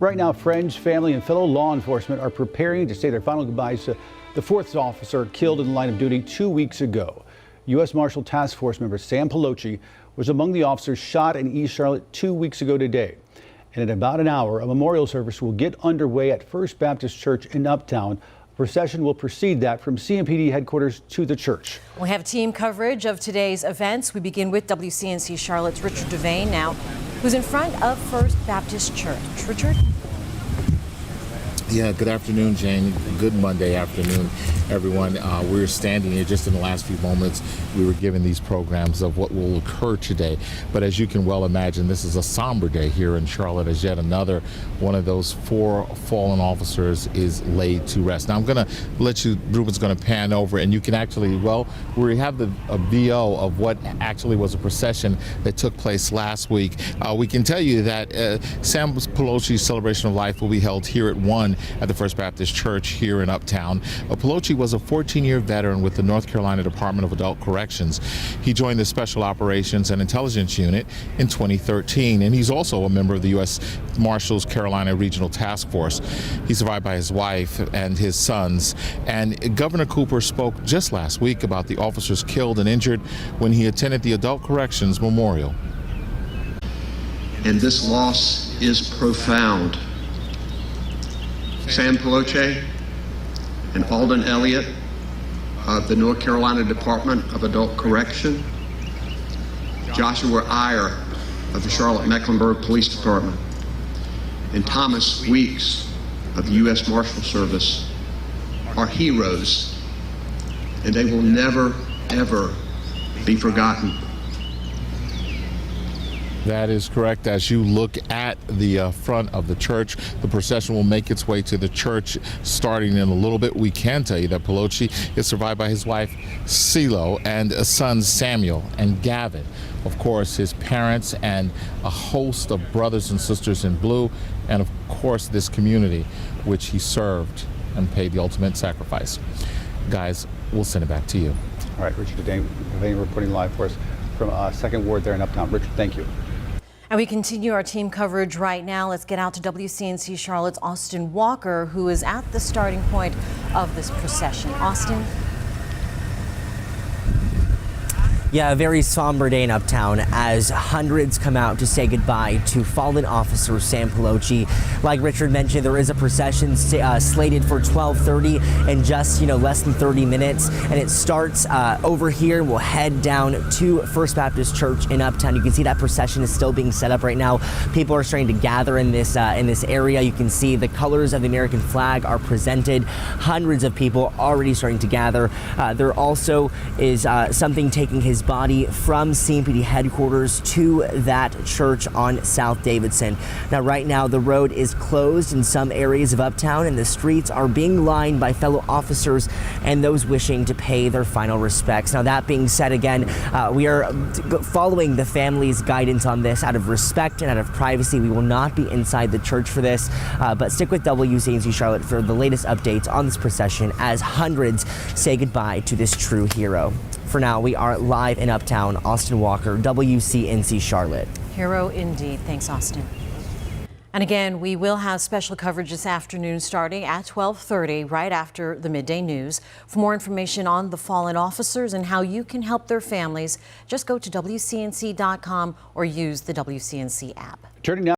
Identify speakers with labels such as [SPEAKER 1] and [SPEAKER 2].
[SPEAKER 1] Right now, friends, family, and fellow law enforcement are preparing to say their final goodbyes to the fourth officer killed in the line of duty 2 weeks ago. U.S. Marshal Task Force member Sam Poloche was among the officers shot in East Charlotte 2 weeks ago today. And in about an hour, a memorial service will get underway at First Baptist Church in Uptown. A procession will precede that from CMPD headquarters to the church.
[SPEAKER 2] We have team coverage of today's events. We begin with WCNC Charlotte's Richard Devane now, who's in front of First Baptist Church. Richard?
[SPEAKER 3] Yeah, good afternoon, Jane. Good Monday afternoon, everyone. We're standing here just in the last few moments. We were given these programs of what will occur today. But as you can well imagine, this is a somber day here in Charlotte as yet another one of those 4 fallen officers is laid to rest. Now, I'm going to let you, Ruben's going to pan over, and you can actually, well, we have a VO of what actually was a procession that took place last week. We can tell you that Sam Poloche's celebration of life will be held here at 1 at the First Baptist Church here in Uptown. Poloche was a 14-year veteran with the North Carolina Department of Adult Corrections. He joined the Special Operations and Intelligence Unit in 2013, and he's also a member of the U.S. Marshals Carolina Regional Task Force. He's survived by his wife and his sons, and Governor Cooper spoke just last week about the officers killed and injured when he attended the Adult Corrections Memorial.
[SPEAKER 4] And this loss is profound. Sam Poloche and Alden Elliott of the North Carolina Department of Adult Correction, Joshua Iyer of the Charlotte-Mecklenburg Police Department, and Thomas Weeks of the U.S. Marshal Service are heroes, and they will never, ever be forgotten.
[SPEAKER 3] That is correct. As you look at the front of the church, the procession will make its way to the church starting in a little bit. We can tell you that Poloche is survived by his wife, CeeLo, and sons Samuel and Gavin. Of course, his parents and a host of brothers and sisters in blue, and of course, this community which he served and paid the ultimate sacrifice. Guys, we'll send it back to you.
[SPEAKER 1] All right, Richard Devane reporting live for us from 2nd Ward there in Uptown. Richard, thank you.
[SPEAKER 2] And we continue our team coverage right now. Let's get out to WCNC Charlotte's Austin Walker, who is at the starting point of this procession. Austin?
[SPEAKER 5] Yeah, a very somber day in Uptown as hundreds come out to say goodbye to fallen officer Sam Poloche. Like Richard mentioned, there is a procession slated for 12:30 in just less than 30 minutes, and it starts over here. We'll head down to First Baptist Church in Uptown. You can see that procession is still being set up right now. People are starting to gather in this area. You can see the colors of the American flag are presented. Hundreds of people already starting to gather. There also is something taking his body from CMPD headquarters to that church on South Davidson. Now, right now, the road is closed in some areas of Uptown, and the streets are being lined by fellow officers and those wishing to pay their final respects. Now, that being said, again, we are following the family's guidance on this out of respect and out of privacy. We will not be inside the church for this, but stick with WCNC Charlotte for the latest updates on this procession as hundreds say goodbye to this true hero. For now, we are live in Uptown. Austin Walker, WCNC Charlotte.
[SPEAKER 2] Hero indeed. Thanks, Austin. And again, we will have special coverage this afternoon starting at 12:30, right after the midday news. For more information on the fallen officers and how you can help their families, just go to WCNC.com or use the WCNC app.
[SPEAKER 1] Turning now